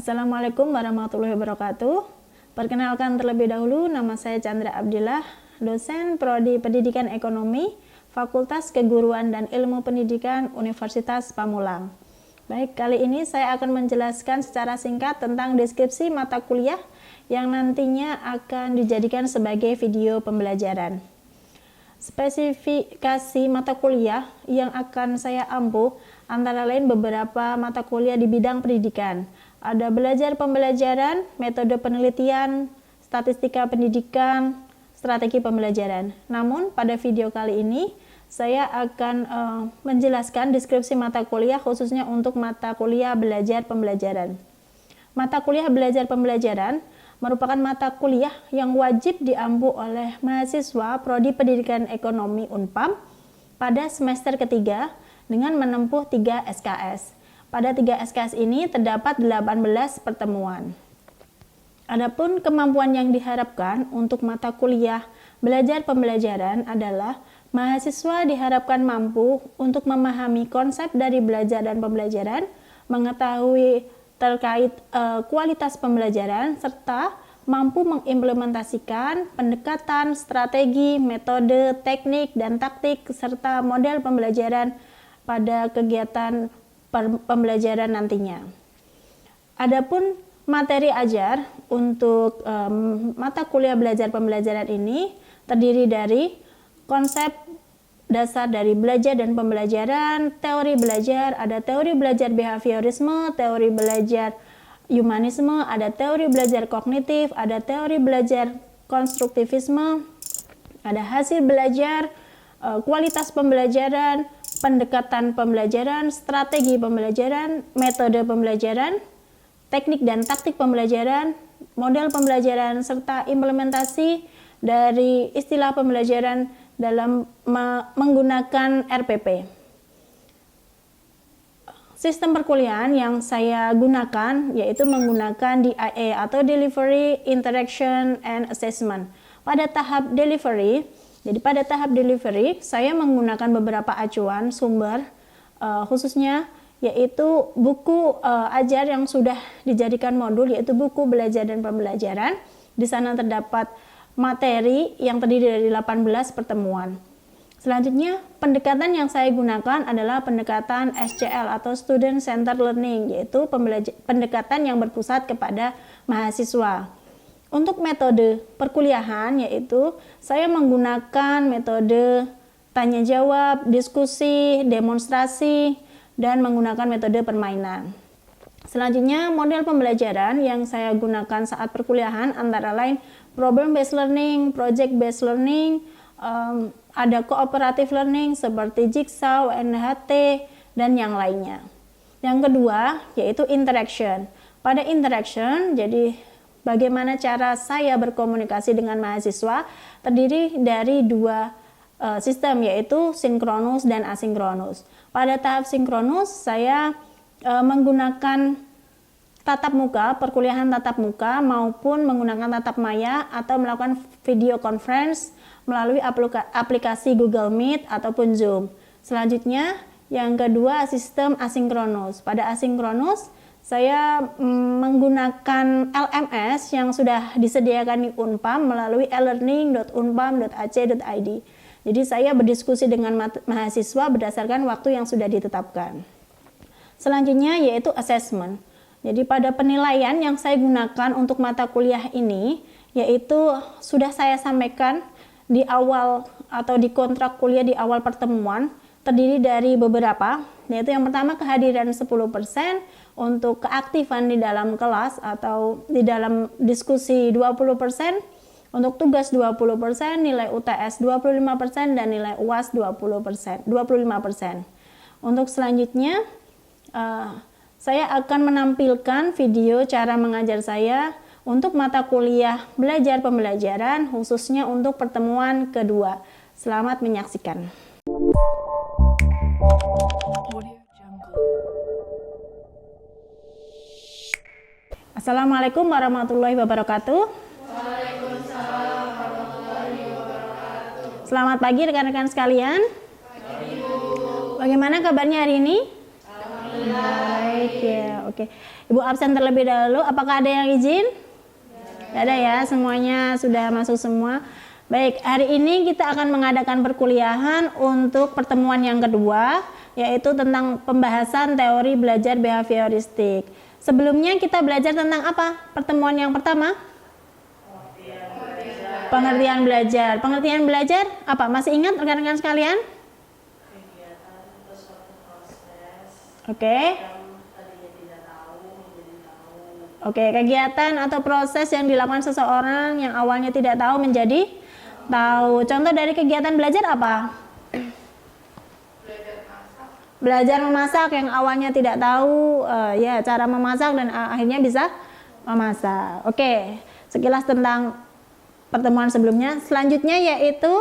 Assalamualaikum warahmatullahi wabarakatuh. Perkenalkan terlebih dahulu, nama saya Chandra Abdillah, dosen Prodi Pendidikan Ekonomi, Fakultas Keguruan dan Ilmu Pendidikan Universitas Pamulang. Baik, kali ini saya akan menjelaskan secara singkat tentang deskripsi mata kuliah yang nantinya akan dijadikan sebagai video pembelajaran. Spesifikasi mata kuliah yang akan saya ampuh antara lain beberapa mata kuliah di bidang pendidikan. Ada belajar pembelajaran, metode penelitian, statistika pendidikan, strategi pembelajaran. Namun pada video kali ini saya akan menjelaskan deskripsi mata kuliah khususnya untuk mata kuliah belajar pembelajaran. Mata kuliah belajar pembelajaran merupakan mata kuliah yang wajib diampu oleh mahasiswa Prodi Pendidikan Ekonomi Unpam pada semester ketiga dengan menempuh 3 SKS. Pada 3 SKS ini terdapat 18 pertemuan. Adapun kemampuan yang diharapkan untuk mata kuliah belajar pembelajaran adalah mahasiswa diharapkan mampu untuk memahami konsep dari belajar dan pembelajaran, mengetahui terkait kualitas pembelajaran, serta mampu mengimplementasikan pendekatan, strategi, metode, teknik, dan taktik, serta model pembelajaran pada kegiatan pembelajaran nantinya. Adapun materi ajar untuk mata kuliah belajar pembelajaran ini terdiri dari konsep dasar dari belajar dan pembelajaran, teori belajar, ada teori belajar behaviorisme, teori belajar humanisme, ada teori belajar kognitif, ada teori belajar konstruktivisme, ada hasil belajar, kualitas pembelajaran, pendekatan pembelajaran, strategi pembelajaran, metode pembelajaran, teknik dan taktik pembelajaran, model pembelajaran, serta implementasi dari istilah pembelajaran dalam menggunakan RPP. Sistem perkuliahan yang saya gunakan yaitu menggunakan DIA atau Delivery, Interaction, and Assessment. Pada tahap delivery, saya menggunakan beberapa acuan sumber khususnya yaitu buku ajar yang sudah dijadikan modul, yaitu buku belajar dan pembelajaran. Di sana terdapat materi yang terdiri dari 18 pertemuan. Selanjutnya, pendekatan yang saya gunakan adalah pendekatan SCL atau Student Centered Learning, yaitu pendekatan yang berpusat kepada mahasiswa. Untuk metode perkuliahan, yaitu saya menggunakan metode tanya jawab, diskusi, demonstrasi, dan menggunakan metode permainan. Selanjutnya, model pembelajaran yang saya gunakan saat perkuliahan antara lain problem based learning, project based learning, ada cooperative learning seperti Jigsaw, NHT, dan yang lainnya. Yang kedua yaitu interaction. Pada interaction, jadi bagaimana cara saya berkomunikasi dengan mahasiswa terdiri dari dua sistem, yaitu sinkronus dan asinkronus. Pada tahap sinkronus saya menggunakan tatap muka, perkuliahan tatap muka maupun menggunakan tatap maya atau melakukan video conference melalui aplikasi Google Meet ataupun Zoom. Selanjutnya, yang kedua sistem asinkronus. Pada asinkronus, saya menggunakan LMS yang sudah disediakan di Unpam melalui elearning.unpam.ac.id. Jadi saya berdiskusi dengan mahasiswa berdasarkan waktu yang sudah ditetapkan. Selanjutnya yaitu assessment. Jadi pada penilaian yang saya gunakan untuk mata kuliah ini, yaitu sudah saya sampaikan di awal atau di kontrak kuliah di awal pertemuan, terdiri dari beberapa, yaitu yang pertama kehadiran 10%, untuk keaktifan di dalam kelas atau di dalam diskusi 20%, untuk tugas 20%, nilai UTS 25%, dan nilai UAS 25%. Untuk selanjutnya, saya akan menampilkan video cara mengajar saya untuk mata kuliah belajar pembelajaran khususnya untuk pertemuan kedua. Selamat menyaksikan. Assalamualaikum warahmatullahi wabarakatuh. Waalaikumsalam warahmatullahi wabarakatuh. Selamat pagi rekan-rekan sekalian. Pagi, Bu. Bagaimana kabarnya hari ini? Alhamdulillah. baik ya. Oke. Ibu absen terlebih dahulu. Apakah ada yang izin? Tidak ada ya, semuanya sudah masuk semua. Baik, hari ini kita akan mengadakan perkuliahan untuk pertemuan yang kedua, yaitu tentang pembahasan teori belajar behavioristik. Sebelumnya kita belajar tentang apa? Pertemuan yang pertama? Pengertian belajar. Pengertian belajar apa? Masih ingat rekan-rekan sekalian? Kegiatan atau suatu proses Oke. yang tadinya tidak tahu menjadi tahu. Oke, kegiatan atau proses yang dilakukan seseorang yang awalnya tidak tahu menjadi tahu. Contoh dari kegiatan belajar apa? Belajar masak. Belajar memasak yang awalnya tidak tahu ya cara memasak dan akhirnya bisa memasak. Oke, sekilas tentang pertemuan sebelumnya. Selanjutnya yaitu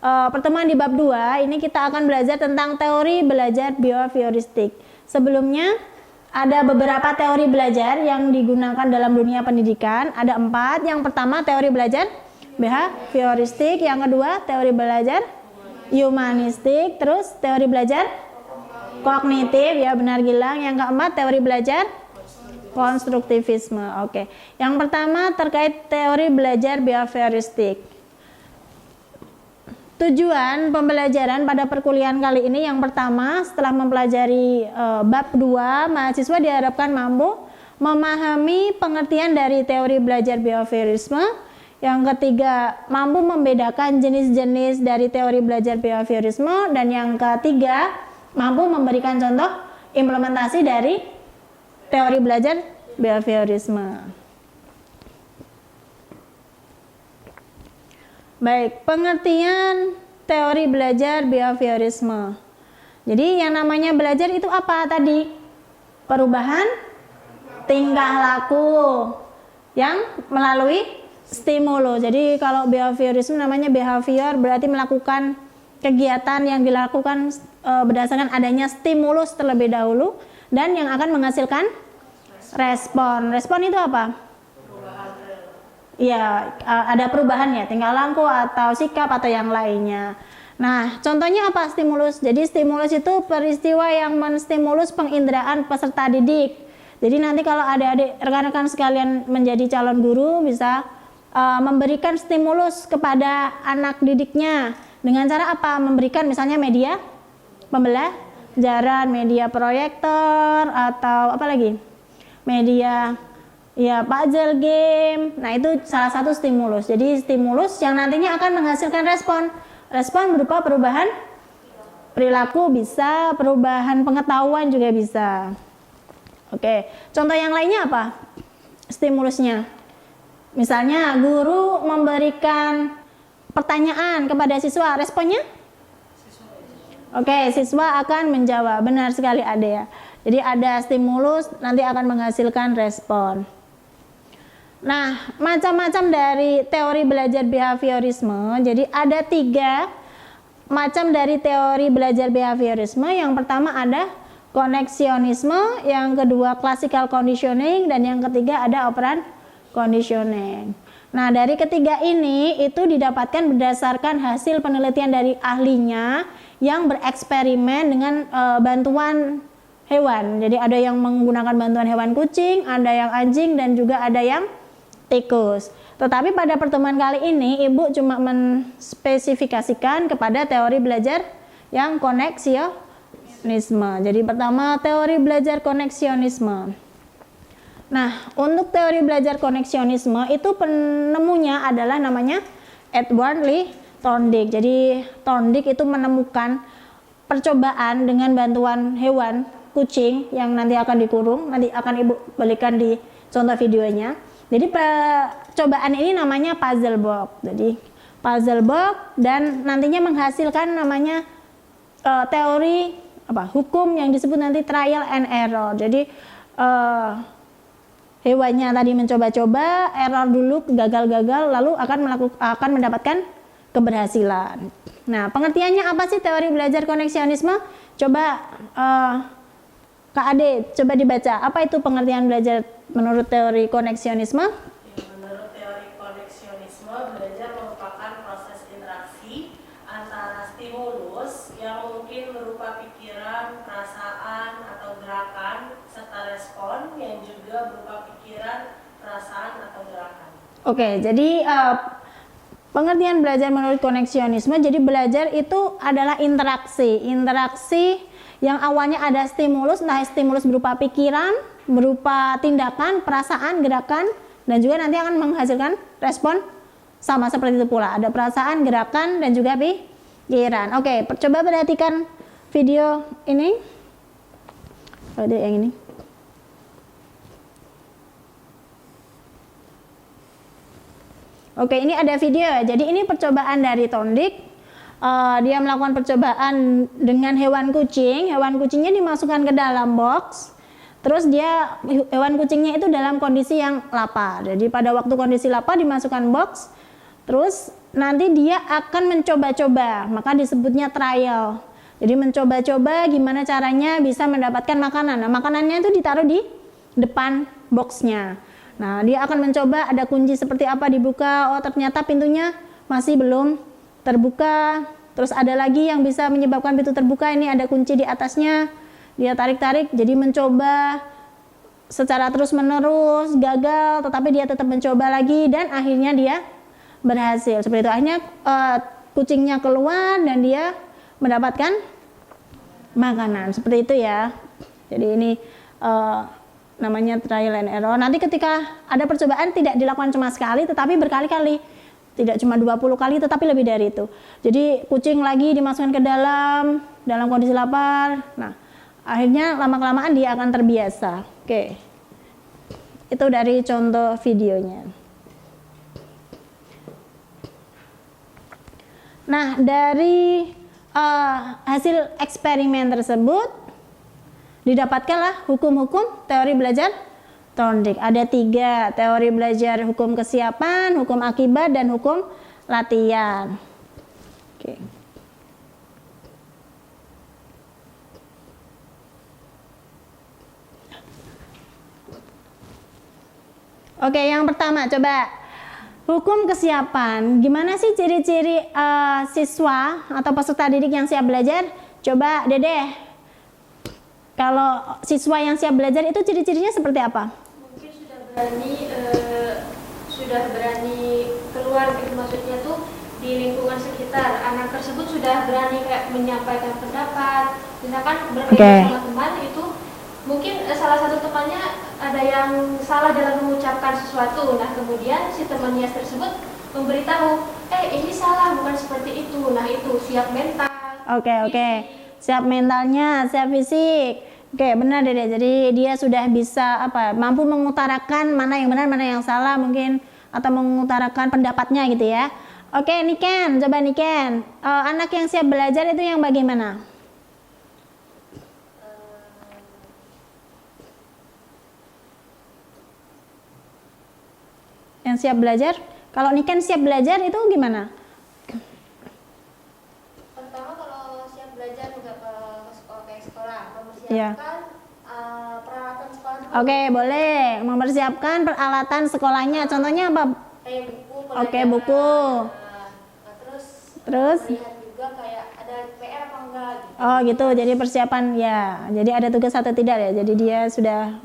pertemuan di bab 2. Ini kita akan belajar tentang teori belajar behavioristik. Sebelumnya ada beberapa teori belajar yang digunakan dalam dunia pendidikan. Ada 4. Yang pertama teori belajar behavioristik, yang kedua teori belajar humanistik, terus teori belajar kognitif, ya benar Gilang. Yang keempat teori belajar konstruktivisme. Oke. Yang pertama terkait teori belajar behavioristik. Tujuan pembelajaran pada perkuliahan kali ini yang pertama, setelah mempelajari bab 2, mahasiswa diharapkan mampu memahami pengertian dari teori belajar behaviorisme. Yang ketiga, mampu membedakan jenis-jenis dari teori belajar behaviorisme. Dan yang ketiga, mampu memberikan contoh implementasi dari teori belajar behaviorisme. Baik, pengertian teori belajar behaviorisme. Jadi yang namanya belajar itu apa tadi? Perubahan tingkah laku yang melalui stimulus. Jadi kalau behaviorisme namanya behavior, berarti melakukan kegiatan yang dilakukan berdasarkan adanya stimulus terlebih dahulu dan yang akan menghasilkan respon. Respon itu apa? Ya, ada perubahan ya, tingkah laku atau sikap atau yang lainnya. Nah, contohnya apa stimulus? Jadi stimulus itu peristiwa yang menstimulus penginderaan peserta didik. Jadi nanti kalau adik-adik rekan-rekan sekalian menjadi calon guru bisa memberikan stimulus kepada anak didiknya dengan cara apa? Memberikan misalnya media pembelajaran, media proyektor atau apa lagi? Media ya puzzle game. Nah, itu salah satu stimulus. Jadi stimulus yang nantinya akan menghasilkan respon. Respon berupa perubahan perilaku bisa, perubahan pengetahuan juga bisa. Oke, contoh yang lainnya apa? Stimulusnya. Misalnya guru memberikan pertanyaan kepada siswa, responnya? Oke, siswa akan menjawab. Benar sekali ada ya. Jadi ada stimulus nanti akan menghasilkan respon. Nah, macam-macam dari teori belajar behaviorisme. Jadi ada 3 macam dari teori belajar behaviorisme. Yang pertama ada koneksionisme, yang kedua classical conditioning, dan yang ketiga ada operant conditioning. Nah, dari ketiga ini itu didapatkan berdasarkan hasil penelitian dari ahlinya yang bereksperimen dengan bantuan hewan. Jadi ada yang menggunakan bantuan hewan kucing, ada yang anjing, dan juga ada yang tikus. Tetapi pada pertemuan kali ini Ibu cuma menspesifikasikan kepada teori belajar yang koneksionisme. Jadi pertama teori belajar koneksionisme. Nah, untuk teori belajar koneksionisme itu penemunya adalah namanya Edward Lee Thorndike. Jadi Thorndike itu menemukan percobaan dengan bantuan hewan kucing yang nanti akan dikurung, nanti akan Ibu berikan di contoh videonya. Jadi percobaan ini namanya puzzle box. Jadi puzzle box dan nantinya menghasilkan namanya teori hukum yang disebut nanti trial and error. Jadi hewannya tadi mencoba-coba, error dulu, gagal-gagal, lalu akan mendapatkan keberhasilan. Nah, pengertiannya apa sih teori belajar koneksionisme? Coba Kak Ade, coba dibaca. Apa itu pengertian belajar menurut teori koneksionisme? Menurut teori koneksionisme, belajar merupakan proses interaksi antara stimulus yang mungkin berupa pikiran, perasaan, atau gerakan, serta pikiran, perasaan, atau gerakan. Oke, jadi pengertian belajar menurut koneksionisme, jadi belajar itu adalah interaksi yang awalnya ada stimulus, entah stimulus berupa pikiran, berupa tindakan, perasaan, gerakan, dan juga nanti akan menghasilkan respon sama seperti itu pula. Ada perasaan, gerakan, dan juga pikiran. Oke, coba perhatikan video ini. Ada yang ini. Oke, ini ada video. Jadi ini percobaan dari Thorndike. Dia melakukan percobaan dengan hewan kucing. Hewan kucingnya dimasukkan ke dalam box. Terus hewan kucingnya itu dalam kondisi yang lapar. Jadi pada waktu kondisi lapar dimasukkan box. Terus nanti dia akan mencoba-coba. Maka disebutnya trial. Jadi mencoba-coba gimana caranya bisa mendapatkan makanan. Nah, makanannya itu ditaruh di depan boxnya. Nah, dia akan mencoba ada kunci seperti apa dibuka. Oh, ternyata pintunya masih belum terbuka. Terus ada lagi yang bisa menyebabkan pintu terbuka. Ini ada kunci di atasnya. Dia tarik-tarik, jadi mencoba secara terus-menerus, gagal, tetapi dia tetap mencoba lagi dan akhirnya dia berhasil. Seperti itu, akhirnya kucingnya keluar dan dia mendapatkan makanan. Seperti itu ya. Jadi ini namanya trial and error. Nanti ketika ada percobaan tidak dilakukan cuma sekali tetapi berkali-kali. Tidak cuma 20 kali tetapi lebih dari itu. Jadi kucing lagi dimasukkan ke dalam kondisi lapar. Nah, akhirnya lama-kelamaan dia akan terbiasa. Oke. Itu dari contoh videonya. Nah, dari hasil eksperimen tersebut didapatkanlah hukum-hukum teori belajar Thorndike. Ada 3 teori belajar: hukum kesiapan, hukum akibat, dan hukum latihan. Oke. Oke, yang pertama coba hukum kesiapan. Gimana sih ciri-ciri siswa atau peserta didik yang siap belajar? Coba Dede. Kalau siswa yang siap belajar itu ciri-cirinya seperti apa? Mungkin sudah berani keluar gitu, maksudnya tuh di lingkungan sekitar. Anak tersebut sudah berani kayak menyampaikan pendapat. Misalkan berkaitan sama teman itu, mungkin salah satu temannya ada yang salah dalam mengucapkan sesuatu. Nah, kemudian si temannya tersebut memberitahu, ini salah, bukan seperti itu. Nah, itu siap mental. Oke. Siap mentalnya, siap fisik. Oke, benar Dede. Jadi dia sudah bisa mampu mengutarakan mana yang benar, mana yang salah mungkin, atau mengutarakan pendapatnya gitu ya. Oke, Niken, coba Niken. Anak yang siap belajar itu yang bagaimana? Yang siap belajar? Kalau Niken siap belajar itu gimana? Mempersiapkan peralatan sekolah. Oke, boleh mempersiapkan peralatan sekolahnya. Contohnya apa? Kayak buku. Oke, buku. Terus lihat juga kayak ada PR apa enggak gitu. Oh, gitu. Jadi persiapan ya. Jadi ada tugas atau tidak ya. Jadi dia sudah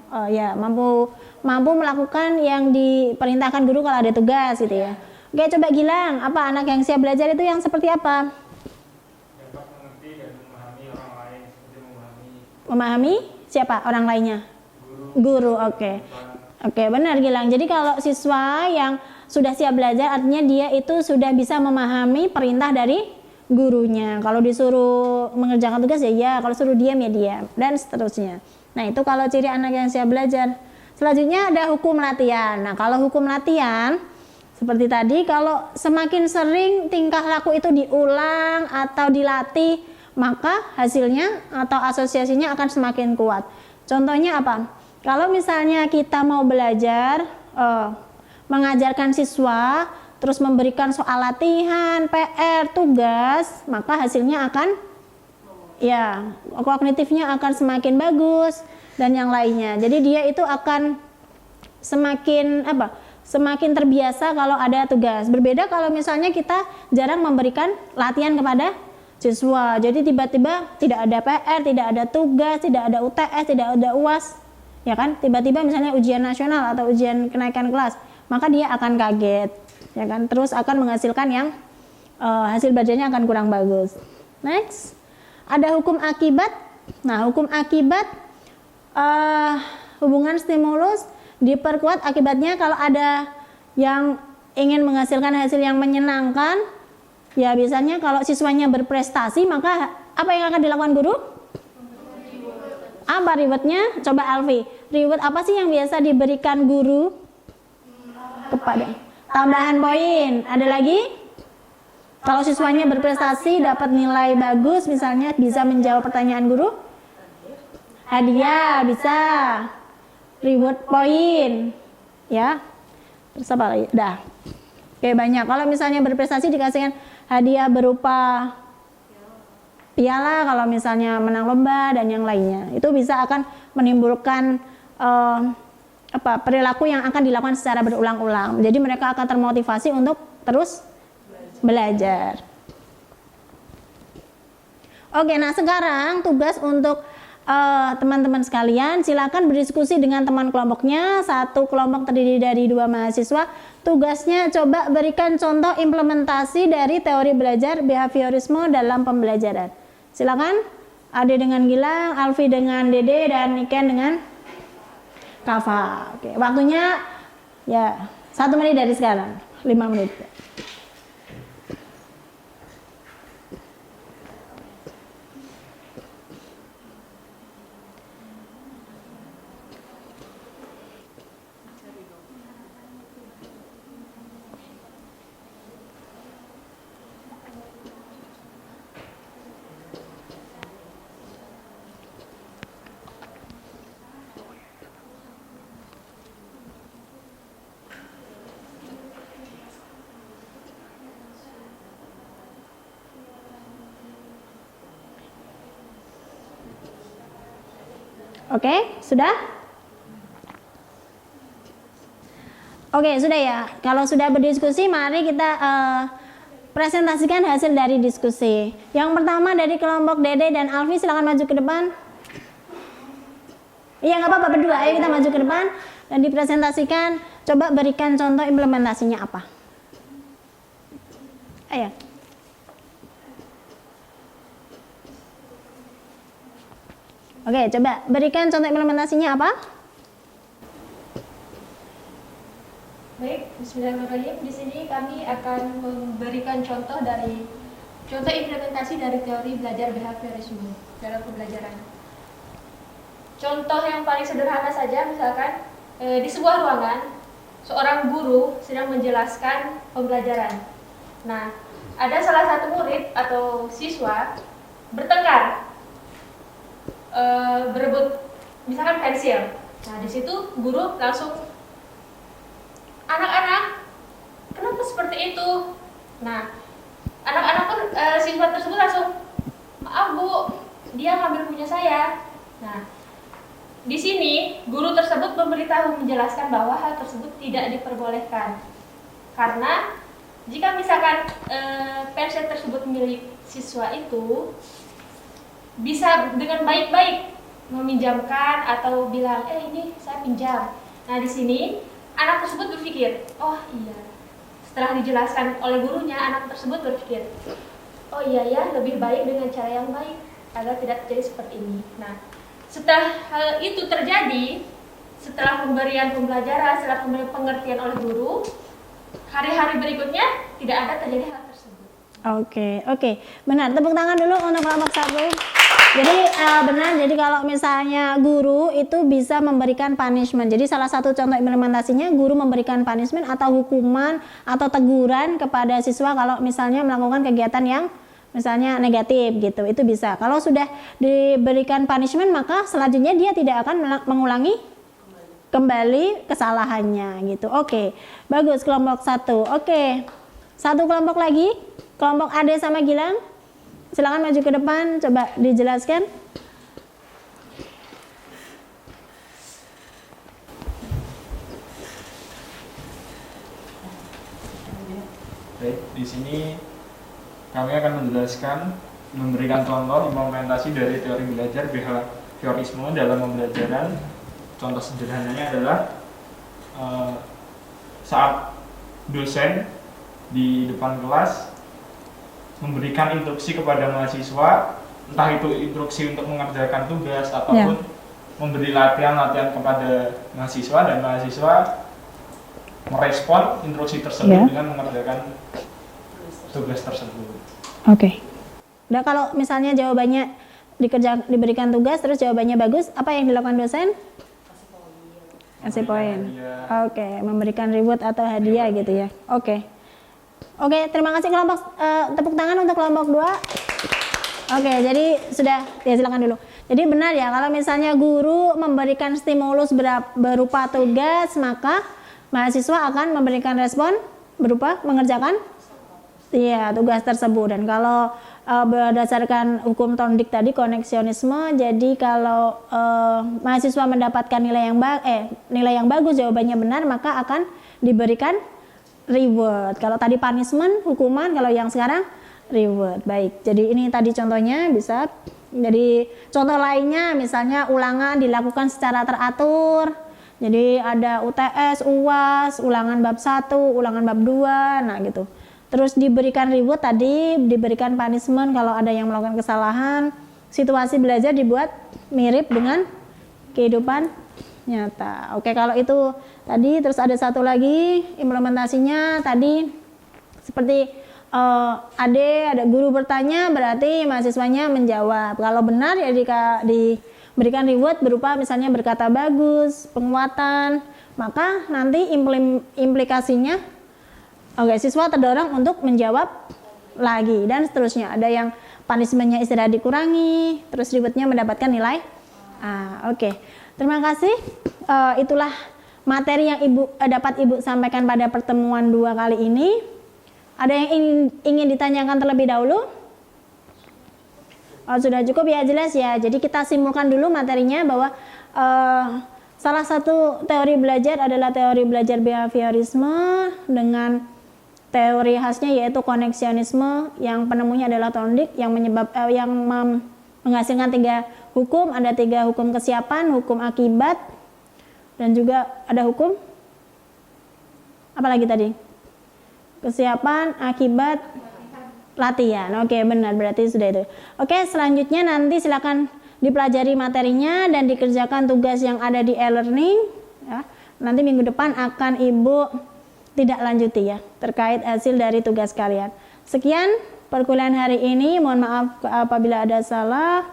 mampu melakukan yang diperintahkan guru kalau ada tugas gitu ya. Oke, coba Gilang, apa anak yang siap belajar itu yang seperti apa? Memahami siapa orang lainnya? Guru. Oke, benar Gilang. Jadi kalau siswa yang sudah siap belajar artinya dia itu sudah bisa memahami perintah dari gurunya. Kalau disuruh mengerjakan tugas ya, kalau suruh diam ya diam, dan seterusnya. Nah, itu kalau ciri anak yang siap belajar. Selanjutnya ada hukum latihan. Nah, kalau hukum latihan seperti tadi, kalau semakin sering tingkah laku itu diulang atau dilatih, maka hasilnya atau asosiasinya akan semakin kuat. Contohnya apa? Kalau misalnya kita mau belajar mengajarkan siswa, terus memberikan soal latihan, PR, tugas, maka hasilnya akan kognitifnya akan semakin bagus dan yang lainnya. Jadi dia itu akan semakin terbiasa kalau ada tugas. Berbeda kalau misalnya kita jarang memberikan latihan kepada siswa. Jadi tiba-tiba tidak ada PR, tidak ada tugas, tidak ada UTS, tidak ada UAS. ya kan? Tiba-tiba misalnya ujian nasional atau ujian kenaikan kelas, maka dia akan kaget, ya kan? Terus akan menghasilkan yang hasil belajarnya akan kurang bagus. Next, ada hukum akibat. Nah, hukum akibat hubungan stimulus diperkuat akibatnya kalau ada yang ingin menghasilkan hasil yang menyenangkan, ya biasanya kalau siswanya berprestasi, maka apa yang akan dilakukan guru? Apa rewardnya? Coba Alfi, reward apa sih yang biasa diberikan guru kepada? Tambahan poin. Ada lagi? Kalau siswanya berprestasi dapat nilai bagus, misalnya bisa menjawab pertanyaan guru, hadiah bisa, reward poin, ya. Terus apa lagi? Dah. Oke, banyak. Kalau misalnya berprestasi dikasihkan hadiah berupa piala, kalau misalnya menang lomba dan yang lainnya, itu bisa akan menimbulkan perilaku yang akan dilakukan secara berulang-ulang. Jadi mereka akan termotivasi untuk terus belajar. Oke, nah sekarang tugas untuk teman-teman sekalian, silakan berdiskusi dengan teman kelompoknya. Satu kelompok terdiri dari 2 mahasiswa. Tugasnya coba berikan contoh implementasi dari teori belajar behaviorisme dalam pembelajaran. Silakan, Ade dengan Gilang, Alfi dengan Dede, dan Niken dengan Kafa. Oke, waktunya ya 1 menit dari sekarang, 5 menit. Oke, sudah? Oke, sudah ya. Kalau sudah berdiskusi, mari kita presentasikan hasil dari diskusi. Yang pertama dari kelompok Dede dan Alfi, silakan maju ke depan. Iya, nggak apa-apa berdua. Ayo kita maju ke depan dan dipresentasikan. Coba berikan contoh implementasinya apa. Ayo. Oke, coba berikan contoh implementasinya apa? Baik, bismillahirrahmanirrahim. Di sini kami akan memberikan contoh implementasi dari teori belajar behaviorisme dalam pembelajaran. Contoh yang paling sederhana saja, misalkan di sebuah ruangan, seorang guru sedang menjelaskan pembelajaran. Nah, ada salah satu murid atau siswa bertengkar, berebut misalkan pensil. Nah, di situ guru langsung, anak-anak, kenapa seperti itu? Nah, anak-anak pun siswa tersebut langsung, maaf bu, dia ngambil punya saya. Nah, di sini guru tersebut memberitahu, menjelaskan bahwa hal tersebut tidak diperbolehkan. Karena jika misalkan pensil tersebut milik siswa itu, bisa dengan baik-baik meminjamkan atau bilang, ini saya pinjam. Nah, di sini anak tersebut berpikir, oh iya. Setelah dijelaskan oleh gurunya, anak tersebut berpikir, oh iya ya, lebih baik dengan cara yang baik agar tidak terjadi seperti ini. Nah, setelah hal itu terjadi, setelah pemberian pembelajaran, setelah pemberian pengertian oleh guru, hari-hari berikutnya tidak ada terjadi hal tersebut. Oke, benar. Tepuk tangan dulu untuk kelompok 1. Jadi benar, jadi kalau misalnya guru itu bisa memberikan punishment. Jadi salah satu contoh implementasinya, guru memberikan punishment atau hukuman atau teguran kepada siswa kalau misalnya melakukan kegiatan yang misalnya negatif gitu. Itu bisa. Kalau sudah diberikan punishment, maka selanjutnya dia tidak akan mengulangi kembali kesalahannya gitu. Oke, bagus kelompok 1. Oke, satu kelompok lagi, kelompok Ade sama Gilang. Silakan maju ke depan, coba dijelaskan. Baik, di sini kami akan menjelaskan, memberikan contoh implementasi dari teori belajar behaviorisme dalam pembelajaran contoh sederhananya adalah saat dosen di depan kelas memberikan instruksi kepada mahasiswa, entah itu instruksi untuk mengerjakan tugas ataupun memberi latihan-latihan kepada mahasiswa, dan mahasiswa merespon instruksi tersebut dengan mengerjakan tugas tersebut. Oke. Nah, kalau misalnya jawabannya diberikan tugas terus jawabannya bagus, apa yang dilakukan dosen? Kasih poin. Oke, memberikan reward atau hadiah gitu ya. Oke. Oke, terima kasih kelompok, tepuk tangan untuk kelompok 2. Oke, jadi sudah, ya silakan dulu. Jadi benar ya, kalau misalnya guru memberikan stimulus berupa tugas, maka mahasiswa akan memberikan respon berupa mengerjakan tugas tersebut. Dan kalau berdasarkan hukum Thorndike tadi, koneksionisme, jadi kalau mahasiswa mendapatkan nilai yang bagus, jawabannya benar, maka akan diberikan reward. Kalau tadi punishment, hukuman, kalau yang sekarang reward. Baik, jadi ini tadi contohnya bisa. Jadi contoh lainnya misalnya ulangan dilakukan secara teratur. Jadi ada UTS, UAS, ulangan bab 1, ulangan bab 2, nah gitu. Terus diberikan reward tadi, diberikan punishment kalau ada yang melakukan kesalahan. Situasi belajar dibuat mirip dengan kehidupan nyata. Oke, kalau itu tadi, terus ada satu lagi implementasinya tadi seperti ada guru bertanya, berarti mahasiswanya menjawab. Kalau benar ya diberikan reward berupa misalnya berkata bagus, penguatan, maka nanti implikasinya siswa terdorong untuk menjawab lagi dan seterusnya. Ada yang punishment-nya istirahat dikurangi, terus reward-nya mendapatkan nilai Oke. Terima kasih. Itulah materi yang dapat Ibu sampaikan pada pertemuan 2 kali ini. Ada yang ingin ditanyakan terlebih dahulu? Sudah cukup ya, jelas ya. Jadi kita simpulkan dulu materinya bahwa salah satu teori belajar adalah teori belajar behaviorisme dengan teori khasnya yaitu koneksionisme yang penemunya adalah Thorndike yang menghasilkan 3 hukum. Ada 3 hukum kesiapan, hukum akibat, dan juga ada hukum apa lagi tadi? Kesiapan, akibat, latihan. Oke, benar, berarti sudah itu. Oke, selanjutnya nanti silakan dipelajari materinya dan dikerjakan tugas yang ada di e-learning ya. Nanti minggu depan akan Ibu tidak lanjuti ya terkait hasil dari tugas kalian. Sekian perkuliahan hari ini, mohon maaf apabila ada salah.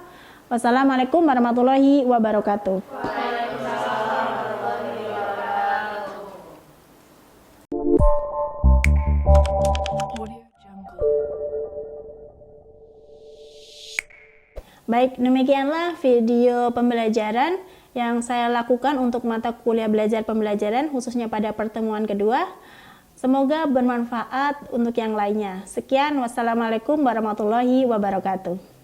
Wassalamualaikum warahmatullahi wabarakatuh. Baik, demikianlah video pembelajaran yang saya lakukan untuk mata kuliah belajar pembelajaran khususnya pada pertemuan kedua. Semoga bermanfaat untuk yang lainnya. Sekian, wassalamualaikum warahmatullahi wabarakatuh.